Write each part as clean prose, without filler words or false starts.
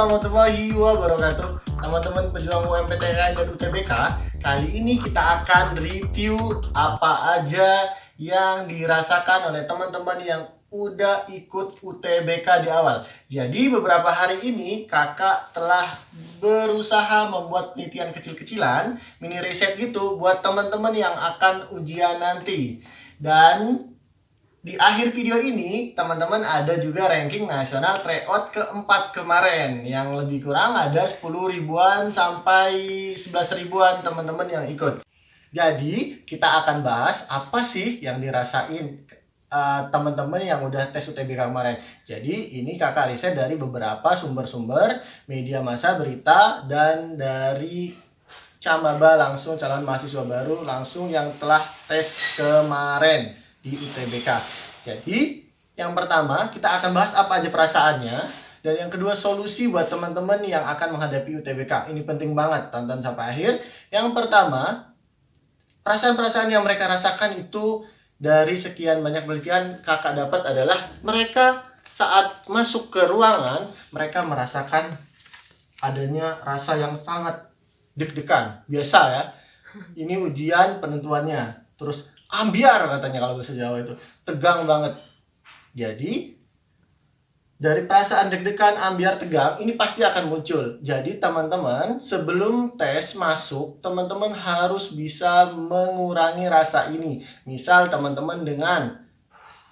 warahmatullahi wabarakatuh. Teman-teman pejuang UMPTN dan UTBK, kali ini kita akan review apa aja yang dirasakan oleh teman-teman yang udah ikut UTBK di awal. Jadi beberapa hari ini kakak telah berusaha membuat penelitian kecil-kecilan, mini riset gitu buat teman-teman yang akan ujian nanti. Dan di akhir video ini, teman-teman ada juga ranking nasional tryout keempat kemarin. Yang lebih kurang ada 10 ribuan sampai 11 ribuan teman-teman yang ikut. Jadi, kita akan bahas apa sih yang dirasain teman-teman yang udah tes UTBK kemarin. Jadi, ini kakak riset dari beberapa sumber-sumber media massa, berita, dan dari Cambaba langsung calon mahasiswa baru langsung yang telah tes kemarin di UTBK. Jadi yang pertama kita akan bahas apa aja perasaannya, dan yang kedua solusi buat teman-teman yang akan menghadapi UTBK. Ini penting banget, tonton sampai akhir. Yang pertama, perasaan-perasaan yang mereka rasakan itu dari sekian banyak penelitian kakak dapat adalah mereka saat masuk ke ruangan mereka merasakan adanya rasa yang sangat deg-degan. Biasa ya, ini ujian penentuannya. Terus ambiar katanya kalau bahasa Jawa itu, tegang banget. Jadi dari perasaan deg-degan, ambiar, tegang ini pasti akan muncul. Jadi teman-teman sebelum tes masuk, teman-teman harus bisa mengurangi rasa ini. Misal teman-teman dengan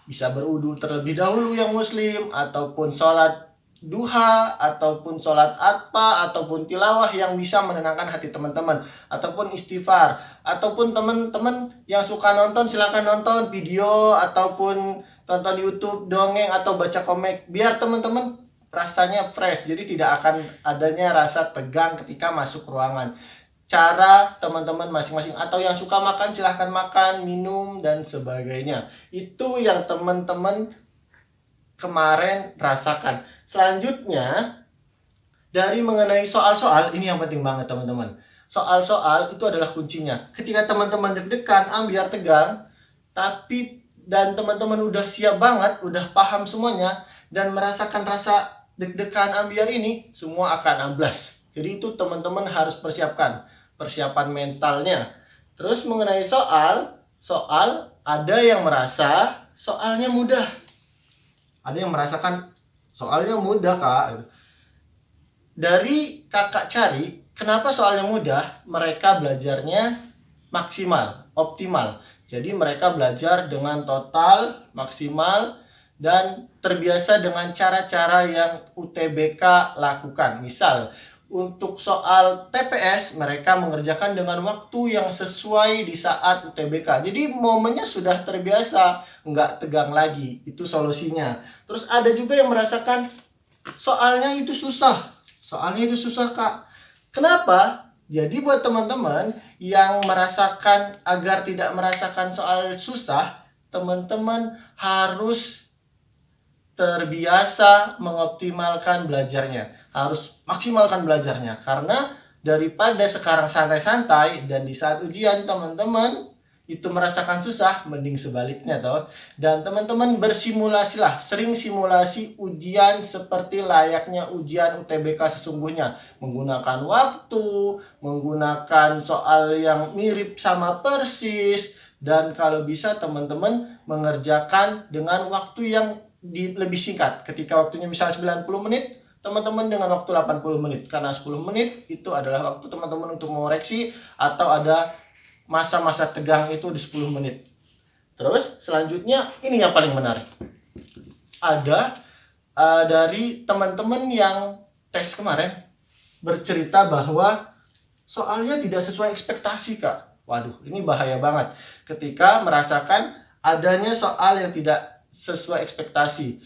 bisa berwudu terlebih dahulu yang muslim, ataupun sholat duha, ataupun sholat atpa, ataupun tilawah yang bisa menenangkan hati teman-teman, ataupun istighfar, ataupun teman-teman yang suka nonton silakan nonton video ataupun tonton YouTube dongeng atau baca komik biar teman-teman rasanya fresh, jadi tidak akan adanya rasa tegang ketika masuk ruangan. Cara teman-teman masing-masing, atau yang suka makan silahkan makan, minum, dan sebagainya. Itu yang teman-teman kemarin rasakan. Selanjutnya, dari mengenai soal-soal, ini yang penting banget teman-teman. Soal-soal itu adalah kuncinya. Ketika teman-teman deg-degan, ambiar, tegang, dan teman-teman udah siap banget, udah paham semuanya, dan merasakan rasa deg-degan, ambiar ini, semua akan amblas. Jadi itu teman-teman harus persiapan mentalnya. Terus mengenai soal ada yang merasa soalnya mudah. Ada yang merasakan soalnya mudah, Kak. Dari kakak cari, kenapa soalnya mudah? Mereka belajarnya maksimal, optimal. Jadi mereka belajar dengan total, maksimal, dan terbiasa dengan cara-cara yang UTBK lakukan. Misal, untuk soal TPS, mereka mengerjakan dengan waktu yang sesuai di saat UTBK. Jadi momennya sudah terbiasa, nggak tegang lagi. Itu solusinya. Terus ada juga yang merasakan soalnya itu susah. Soalnya itu susah, Kak. Kenapa? Jadi buat teman-teman yang merasakan agar tidak merasakan soal susah, teman-teman harus terbiasa mengoptimalkan belajarnya. Harus maksimalkan belajarnya. Karena daripada sekarang santai-santai dan di saat ujian teman-teman itu merasakan susah, mending sebaliknya toh. Dan teman-teman bersimulasilah, sering simulasi ujian seperti layaknya ujian UTBK sesungguhnya. Menggunakan waktu, menggunakan soal yang mirip sama persis, dan kalau bisa teman-teman mengerjakan dengan waktu yang lebih singkat. Ketika waktunya misalnya 90 menit, teman-teman dengan waktu 80 menit. Karena 10 menit itu adalah waktu teman-teman untuk mengoreksi, atau ada masa-masa tegang itu di 10 menit. Terus selanjutnya ini yang paling menarik. Ada dari teman-teman yang tes kemarin bercerita bahwa soalnya tidak sesuai ekspektasi, Kak. Waduh, ini bahaya banget ketika merasakan adanya soal yang tidak sesuai ekspektasi.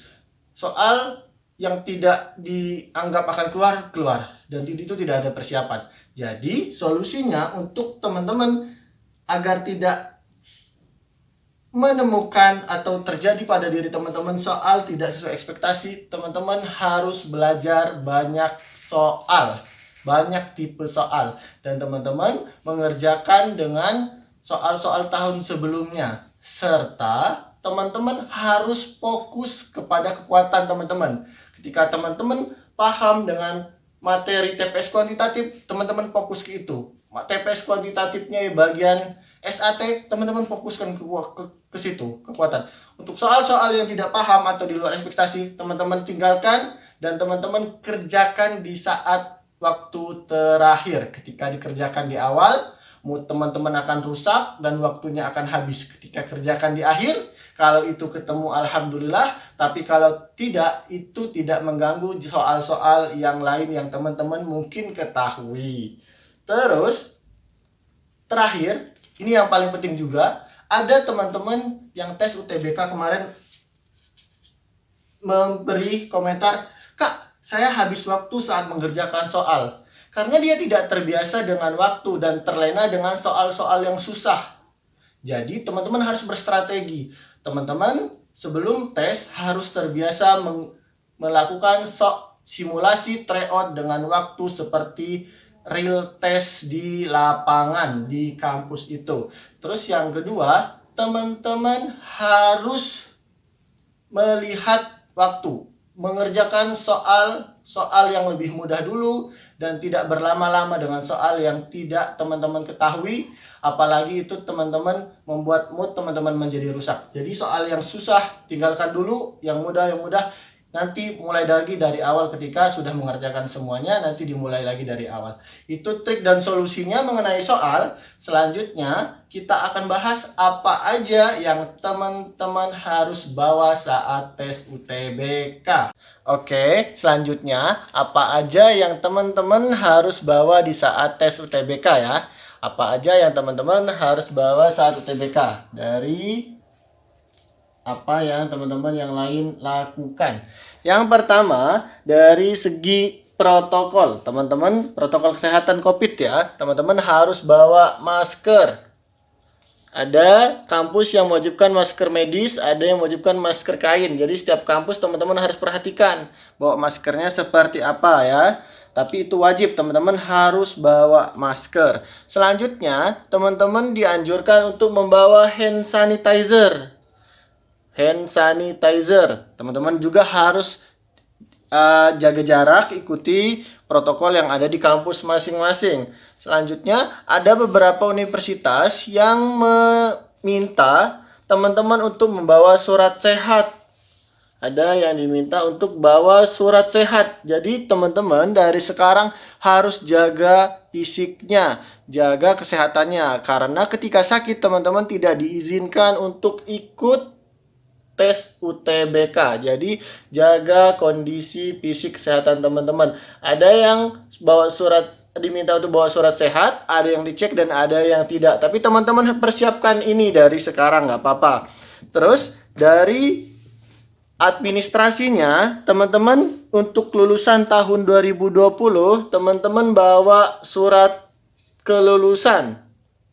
Soal yang tidak dianggap akan keluar, dan itu tidak ada persiapan. Jadi solusinya untuk teman-teman agar tidak menemukan atau terjadi pada diri teman-teman soal tidak sesuai ekspektasi, teman-teman harus belajar banyak soal, banyak tipe soal, dan teman-teman mengerjakan dengan soal-soal tahun sebelumnya, serta teman-teman harus fokus kepada kekuatan teman-teman. Ketika teman-teman paham dengan materi TPS kuantitatif, teman-teman fokus ke itu. TPS kuantitatifnya bagian SAT, teman-teman fokuskan ke situ, kekuatan. Untuk soal-soal yang tidak paham atau di luar ekspektasi, teman-teman tinggalkan dan teman-teman kerjakan di saat waktu terakhir. Ketika dikerjakan di awal, mood teman-teman akan rusak dan waktunya akan habis. Ketika kerjakan di akhir, kalau itu ketemu alhamdulillah, tapi kalau tidak, itu tidak mengganggu soal-soal yang lain yang teman-teman mungkin ketahui. Terus terakhir, ini yang paling penting juga, ada teman-teman yang tes UTBK kemarin memberi komentar, "Kak, saya habis waktu saat mengerjakan soal." Karena dia tidak terbiasa dengan waktu dan terlena dengan soal-soal yang susah. Jadi teman-teman harus berstrategi. Teman-teman sebelum tes harus terbiasa melakukan simulasi tryout dengan waktu seperti real test di lapangan di kampus itu. Terus yang kedua, teman-teman harus melihat waktu, mengerjakan soal yang lebih mudah dulu dan tidak berlama-lama dengan soal yang tidak teman-teman ketahui, apalagi itu teman-teman membuat mood teman-teman menjadi rusak. Jadi soal yang susah tinggalkan dulu, yang mudah nanti mulai lagi dari awal. Ketika sudah mengerjakan semuanya, nanti dimulai lagi dari awal. Itu trik dan solusinya mengenai soal. Selanjutnya kita akan bahas apa aja yang teman-teman harus bawa saat tes UTBK. Oke, selanjutnya apa aja yang teman-teman harus bawa di saat tes UTBK ya? Apa aja yang teman-teman harus bawa saat UTBK? Dari apa yang teman-teman yang lain lakukan. Yang pertama, dari segi protokol. Teman-teman, protokol kesehatan COVID ya. Teman-teman harus bawa masker. Ada kampus yang mewajibkan masker medis, ada yang mewajibkan masker kain. Jadi setiap kampus teman-teman harus perhatikan bawa maskernya seperti apa ya. Tapi itu wajib, teman-teman harus bawa masker. Selanjutnya, teman-teman dianjurkan untuk membawa hand sanitizer. Teman-teman juga harus jaga jarak, ikuti protokol yang ada di kampus masing-masing. Selanjutnya, ada beberapa universitas yang meminta teman-teman untuk membawa surat sehat. Ada yang diminta untuk bawa surat sehat. Jadi teman-teman dari sekarang harus jaga fisiknya, jaga kesehatannya. Karena ketika sakit teman-teman tidak diizinkan untuk ikut tes UTBK. Jadi jaga kondisi fisik kesehatan teman-teman. Ada yang diminta untuk bawa surat sehat, ada yang dicek dan ada yang tidak. Tapi teman-teman persiapkan ini dari sekarang, nggak apa-apa. Terus dari administrasinya, teman-teman untuk lulusan tahun 2020, teman-teman bawa surat kelulusan.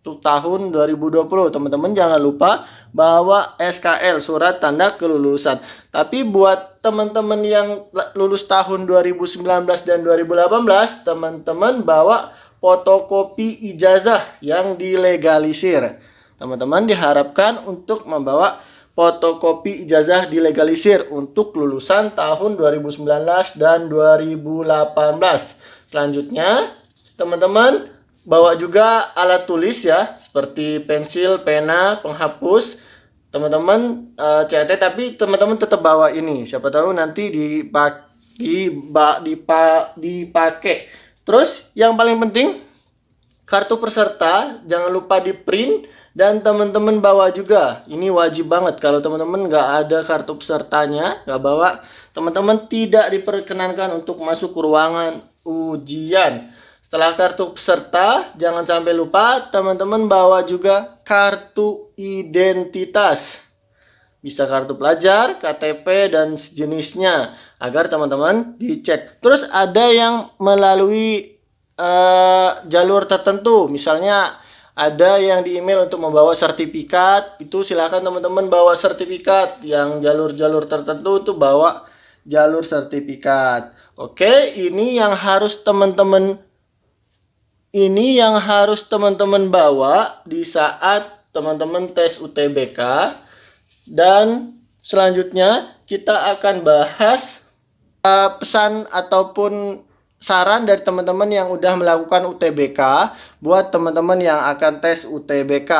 Untuk tahun 2020, teman-teman jangan lupa bawa SKL, surat tanda kelulusan. Tapi buat teman-teman yang lulus tahun 2019 dan 2018, teman-teman bawa fotokopi ijazah yang dilegalisir. Teman-teman diharapkan untuk membawa fotokopi ijazah dilegalisir untuk lulusan tahun 2019 dan 2018. Selanjutnya, teman-teman bawa juga alat tulis ya, seperti pensil, pena, penghapus. Teman-teman CAT, tapi teman-teman tetap bawa ini. Siapa tahu nanti dipakai. Terus yang paling penting, kartu peserta jangan lupa di print dan teman-teman bawa juga. Ini wajib banget. Kalau teman-teman nggak ada kartu pesertanya, nggak bawa, teman-teman tidak diperkenankan untuk masuk ke ruangan ujian. Setelah kartu peserta, jangan sampai lupa teman-teman bawa juga kartu identitas. Bisa kartu pelajar, KTP, dan sejenisnya agar teman-teman dicek. Terus ada yang melalui jalur tertentu. Misalnya ada yang di email untuk membawa sertifikat. Itu silakan teman-teman bawa sertifikat. Yang jalur-jalur tertentu itu bawa jalur sertifikat. Oke, ini yang harus teman-teman bawa di saat teman-teman tes UTBK. Dan selanjutnya kita akan bahas pesan ataupun saran dari teman-teman yang udah melakukan UTBK buat teman-teman yang akan tes UTBK.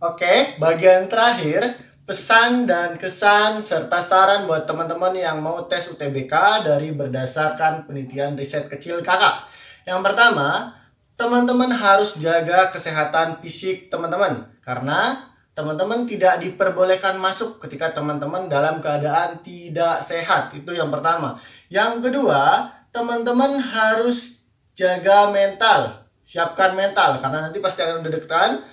Oke, bagian terakhir, pesan dan kesan serta saran buat teman-teman yang mau tes UTBK dari berdasarkan penelitian riset kecil kakak. Yang pertama, teman-teman harus jaga kesehatan fisik teman-teman, karena teman-teman tidak diperbolehkan masuk ketika teman-teman dalam keadaan tidak sehat. Itu yang pertama. Yang kedua, teman-teman harus jaga mental. Siapkan mental, karena nanti pasti akan deg-degan.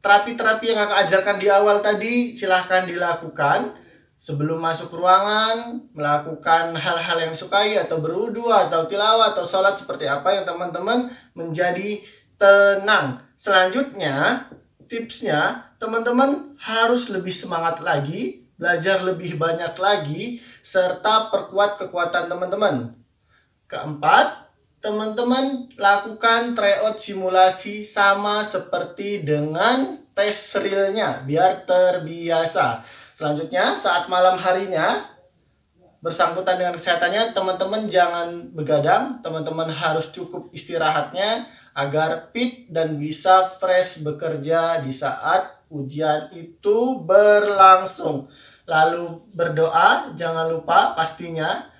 Terapi-terapi yang kakak ajarkan di awal tadi silahkan dilakukan. Sebelum masuk ruangan, melakukan hal-hal yang disukai atau berwudu atau tilawah atau sholat seperti apa yang teman-teman menjadi tenang. Selanjutnya, tipsnya, teman-teman harus lebih semangat lagi, belajar lebih banyak lagi, serta perkuat kekuatan teman-teman. Keempat, teman-teman lakukan tryout simulasi sama seperti dengan tes realnya, biar terbiasa. Selanjutnya, saat malam harinya, bersangkutan dengan kesehatannya, teman-teman jangan begadang, teman-teman harus cukup istirahatnya agar fit dan bisa fresh bekerja di saat ujian itu berlangsung. Lalu berdoa, jangan lupa pastinya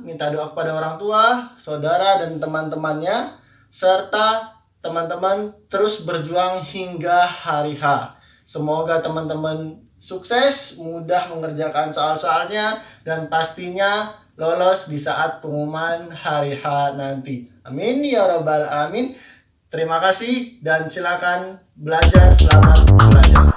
minta doa kepada orang tua, saudara dan teman-temannya, serta teman-teman terus berjuang hingga hari H. Semoga teman-teman sukses, mudah mengerjakan soal-soalnya, dan pastinya lolos di saat pengumuman hari H nanti. Amin ya robbal alamin. Terima kasih dan silakan belajar, selamat belajar.